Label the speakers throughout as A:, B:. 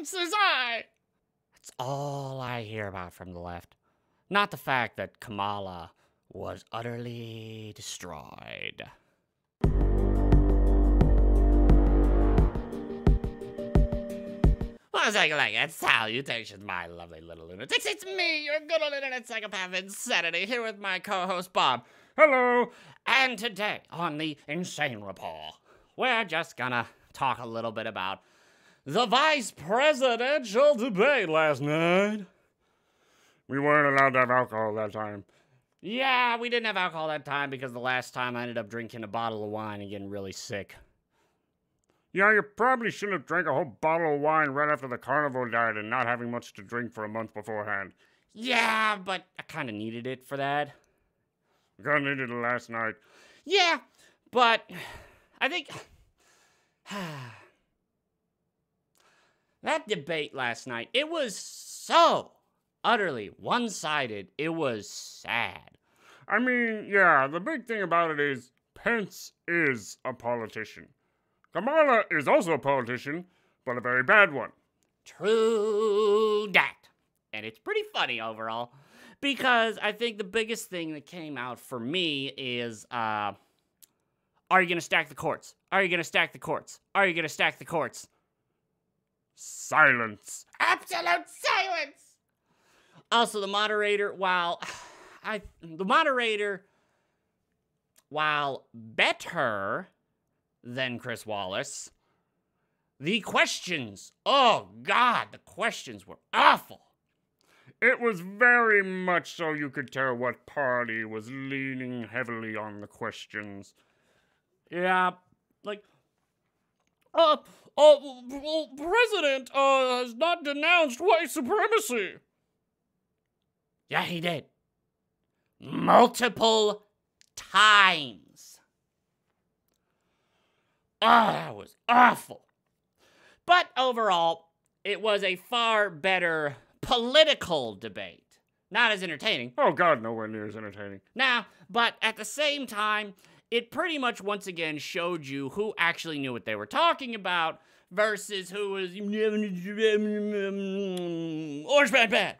A: Pence's eye.
B: That's all I hear about from the left. Not the fact that Kamala was utterly destroyed. Well, like, salutations, my lovely little lunatics. It's me, your good old internet psychopath Insanity, here with my co-host Bob. Hello! And today, on the ENSane Report, we're just gonna talk a little bit about the vice presidential debate last night.
A: We weren't allowed to have alcohol that time.
B: Yeah, we didn't have alcohol that time because the last time I ended up drinking a bottle of wine and getting really sick.
A: Yeah, you probably shouldn't have drank a whole bottle of wine right after the carnival died and not having much to drink for a month beforehand.
B: Yeah, but I kind of needed it for that.
A: I kind of needed it last night.
B: Yeah, but I think that debate last night, it was so utterly one-sided, it was sad.
A: I mean, yeah, the big thing about it is Pence is a politician. Kamala is also a politician, but a very bad one.
B: True that. And it's pretty funny overall, because I think the biggest thing that came out for me is, are you going to stack the courts? Are you going to stack the courts? Are you going to stack the courts?
A: Silence.
B: Absolute silence! Also, the moderator, while better than Chris Wallace, the questions, oh God, the questions were awful.
A: It was very much so you could tell what party was leaning heavily on the questions.
B: Yeah, like,
A: President, has not denounced white supremacy.
B: Yeah, he did. Multiple times. Oh, that was awful. But overall, it was a far better political debate. Not as entertaining.
A: Oh God, nowhere near as entertaining.
B: Now, but at the same time, it pretty much once again showed you who actually knew what they were talking about versus who was orange bad.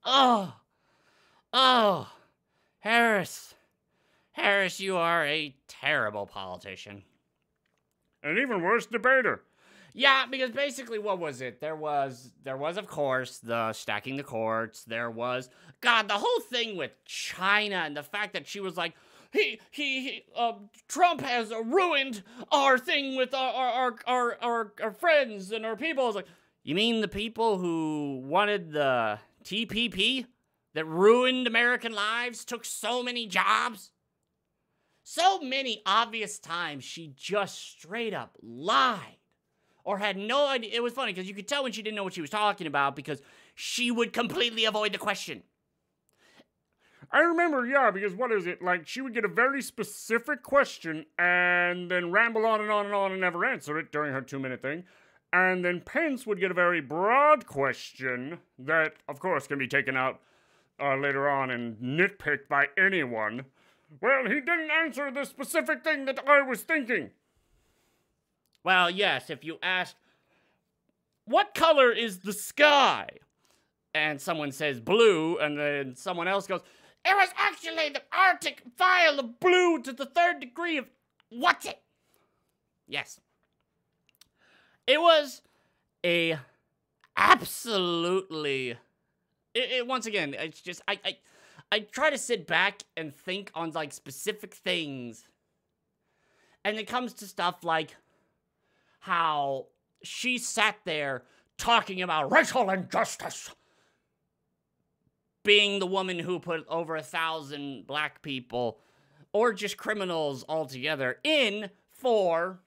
B: Oh, Harris, you are a terrible politician.
A: An even worse debater.
B: Yeah, because basically, what was it? There was, of course, the stacking the courts. There was, God, the whole thing with China and the fact that she was like, Trump has ruined our thing with our friends and our people. I was like, you mean the people who wanted the TPP that ruined American lives, took so many jobs? So many obvious times she just straight up lied or had no idea. It was funny because you could tell when she didn't know what she was talking about because she would completely avoid the question.
A: I remember, yeah, because what is it? Like, she would get a very specific question and then ramble on and on and on and never answer it during her 2-minute thing. And then Pence would get a very broad question that, of course, can be taken out later on and nitpicked by anyone. Well, he didn't answer the specific thing that I was thinking.
B: Well, yes, if you ask, what color is the sky? And someone says blue, and then someone else goes, it was actually the Arctic file of blue to the 3rd degree of what's it? Yes. It was a absolutely, once again, it's just, I try to sit back and think on, like, specific things. And it comes to stuff like how she sat there talking about racial injustice. Being the woman who put over 1,000 black people, or just criminals altogether, in for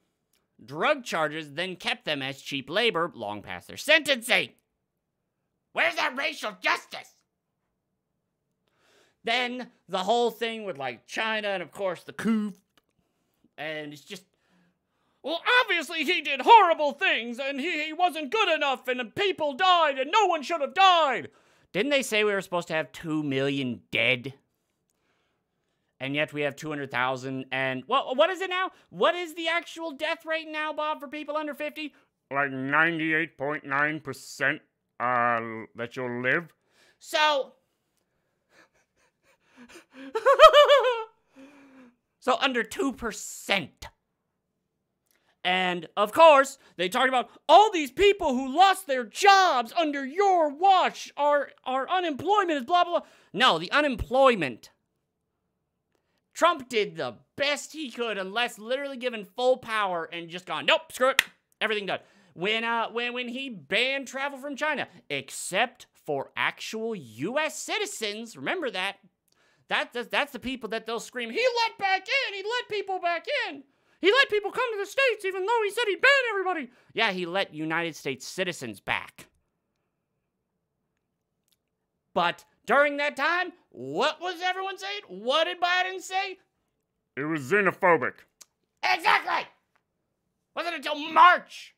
B: drug charges, then kept them as cheap labor long past their sentencing. Where's that racial justice? Then the whole thing with, like, China and, of course, the coup. And it's just, well, obviously he did horrible things and he wasn't good enough and people died and no one should have died. Didn't they say we were supposed to have 2 million dead? And yet we have 200,000. And what is it now? What is the actual death rate now, Bob, for people under 50?
A: Like 98.9% that you'll live.
B: So under 2%. And, of course, they talked about all these people who lost their jobs under your watch. Our unemployment is blah, blah, blah. No, the unemployment. Trump did the best he could unless literally given full power and just gone, nope, screw it, everything done. When he banned travel from China, except for actual U.S. citizens, remember that. That's the people that they'll scream, he let back in, he let people back in. He let people come to the States even though he said he'd ban everybody. Yeah, he let United States citizens back. But during that time, what was everyone saying? What did Biden say?
A: It was xenophobic.
B: Exactly! Wasn't until March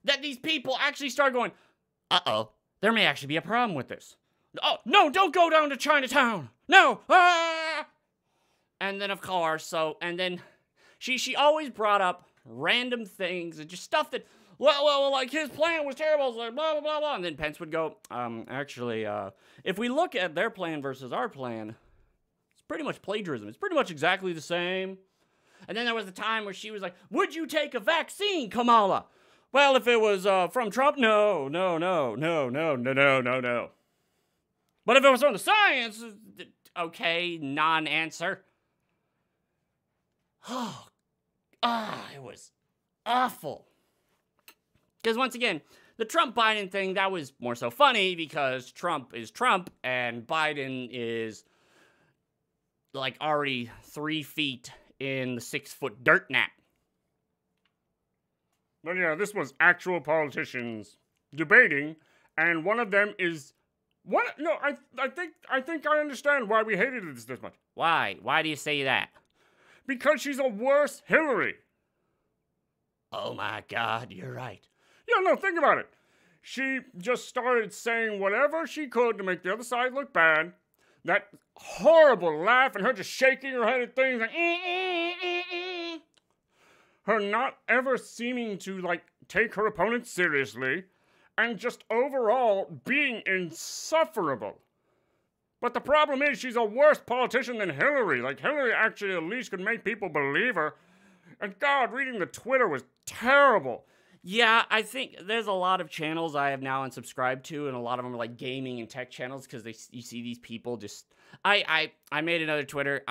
B: that these people actually started going, uh-oh, there may actually be a problem with this. Oh, no, don't go down to Chinatown. No, And then, of course, and then she always brought up random things and just stuff that, well, like his plan was terrible. It's like, blah, blah, blah, blah. And then Pence would go, actually, if we look at their plan versus our plan, it's pretty much plagiarism. It's pretty much exactly the same. And then there was a time where she was like, would you take a vaccine, Kamala? Well, if it was from Trump, no. But if it was from the science, okay, non-answer. It was awful. Because once again, the Trump-Biden thing, that was more so funny because Trump is Trump and Biden is like already 3 feet in the 6-foot dirt nap.
A: But yeah, this was actual politicians debating, and one of them is I think I understand why we hated this much.
B: Why? Why do you say that?
A: Because she's a worse Hillary.
B: Oh my God, you're right.
A: Yeah, no, think about it. She just started saying whatever she could to make the other side look bad. That horrible laugh and her just shaking her head at things like, her not ever seeming to, like, take her opponent seriously, and just overall being insufferable. But the problem is she's a worse politician than Hillary. Like, Hillary actually at least could make people believe her. And God, reading the Twitter was terrible.
B: Yeah, I think there's a lot of channels I have now unsubscribed to, and a lot of them are like gaming and tech channels because you see these people just... I made another Twitter.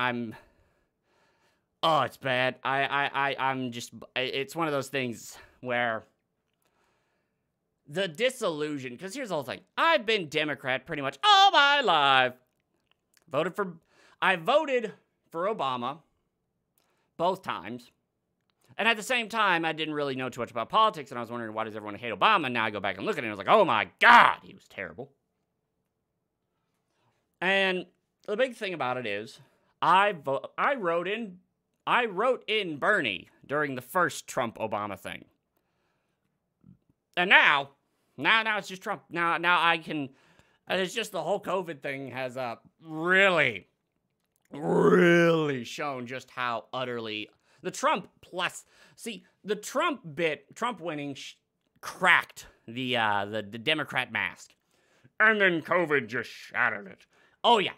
B: Oh, it's bad. I'm just... It's one of those things where... The disillusion, because here's the whole thing. I've been Democrat pretty much all my life. I voted for Obama both times. And at the same time, I didn't really know too much about politics, and I was wondering, why does everyone hate Obama? And now I go back and look at it, and I was like, oh my God, he was terrible. And the big thing about it is, I wrote in Bernie during the first Trump-Obama thing. And now it's just Trump. Now I can, it's just the whole COVID thing has really shown just how utterly, the Trump winning cracked the Democrat mask.
A: And then COVID just shattered it.
B: Oh yeah.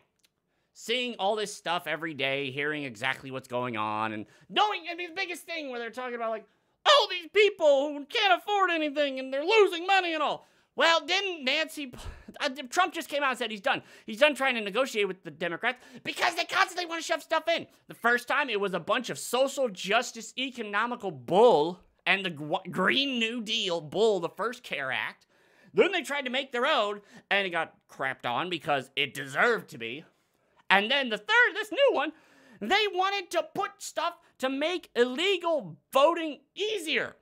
B: Seeing all this stuff every day, hearing exactly what's going on, and knowing, I mean, the biggest thing where they're talking about, like, all these people who can't afford anything and they're losing money and all. Well, didn't Trump just came out and said he's done. He's done trying to negotiate with the Democrats because they constantly want to shove stuff in. The first time it was a bunch of social justice economical bull and the Green New Deal bull, the first CARE Act. Then they tried to make their own and it got crapped on because it deserved to be. And then this new one, they wanted to put stuff to make illegal voting easier.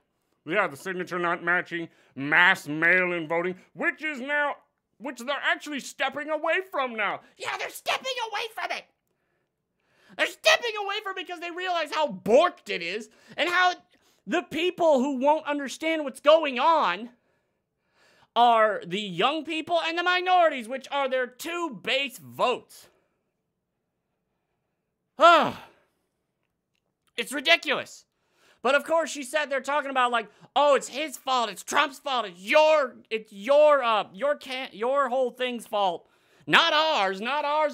A: Yeah, the signature not matching, mass mail-in voting, which they're actually stepping away from now.
B: Yeah, they're stepping away from it. They're stepping away from it because they realize how borked it is and how the people who won't understand what's going on are the young people and the minorities, which are their two base votes. Oh, it's ridiculous. But of course, she said they're talking about like, oh, it's his fault, it's Trump's fault, it's your whole thing's fault, not ours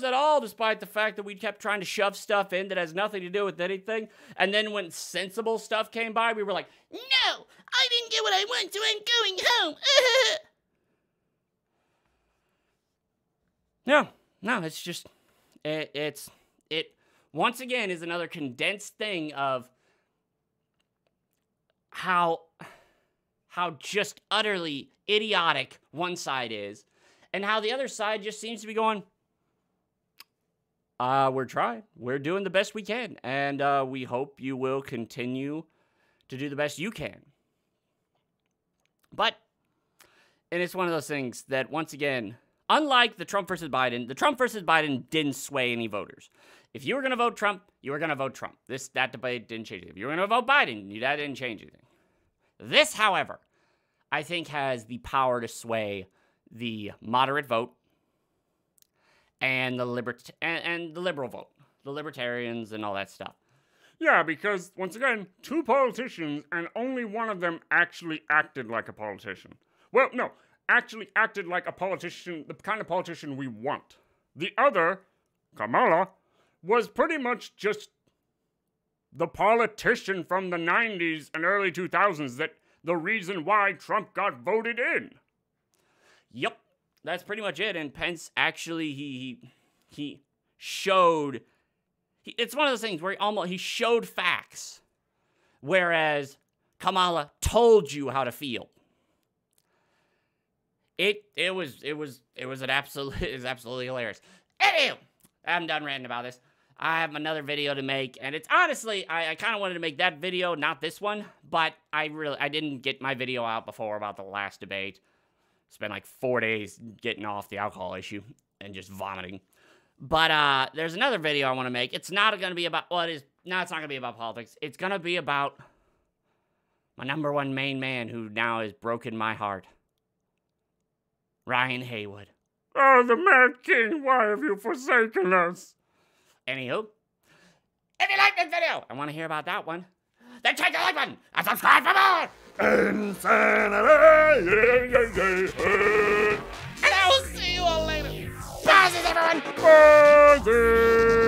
B: at all. Despite the fact that we kept trying to shove stuff in that has nothing to do with anything, and then when sensible stuff came by, we were like, no, I didn't get what I want, so I'm going home. No, it's just, it once again is another condensed thing of how just utterly idiotic one side is, and how the other side just seems to be going, we're trying. We're doing the best we can, and we hope you will continue to do the best you can. But, and it's one of those things that, once again, unlike the Trump versus Biden didn't sway any voters. If you were going to vote Trump, you were going to vote Trump. That debate didn't change anything. If you were going to vote Biden, that didn't change anything. This, however, I think has the power to sway the moderate vote and the liberal vote, the libertarians and all that stuff.
A: Yeah, because, once again, two politicians, and only one of them actually acted like a politician. Well, no, actually acted like a politician, the kind of politician we want. The other, Kamala, was pretty much just the politician from the 90s and early 2000s that the reason why Trump got voted in.
B: Yep, that's pretty much it. And Pence actually, he showed, it's one of those things where he showed facts, whereas Kamala told you how to feel. It was absolutely hilarious. Anyway, I'm done ranting about this. I have another video to make, and it's honestly, I kind of wanted to make that video, not this one, but I didn't get my video out before about the last debate. Spent like 4 days getting off the alcohol issue and just vomiting. But there's another video I want to make. It's not going to be about, it's not going to be about politics. It's going to be about my number one main man who now has broken my heart. Ryan Haywood.
A: Oh, the Mad King, why have you forsaken us?
B: Anywho, if you like this video and want to hear about that one, then check the like button and subscribe for more.
A: Insanity!
B: And I will see you all later. Bye, everyone.
A: Bye.